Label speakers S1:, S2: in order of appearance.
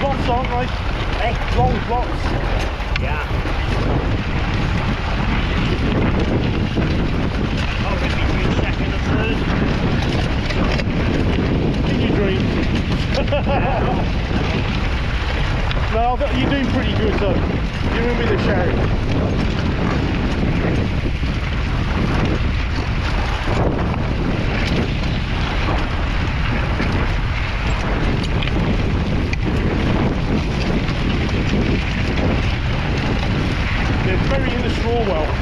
S1: plots, aren't they?
S2: Eh?
S1: Long plots.
S2: Yeah. Probably between second and third.
S1: In your dreams. No, you're doing pretty good though. You're in with a shout. They're very in the straw well.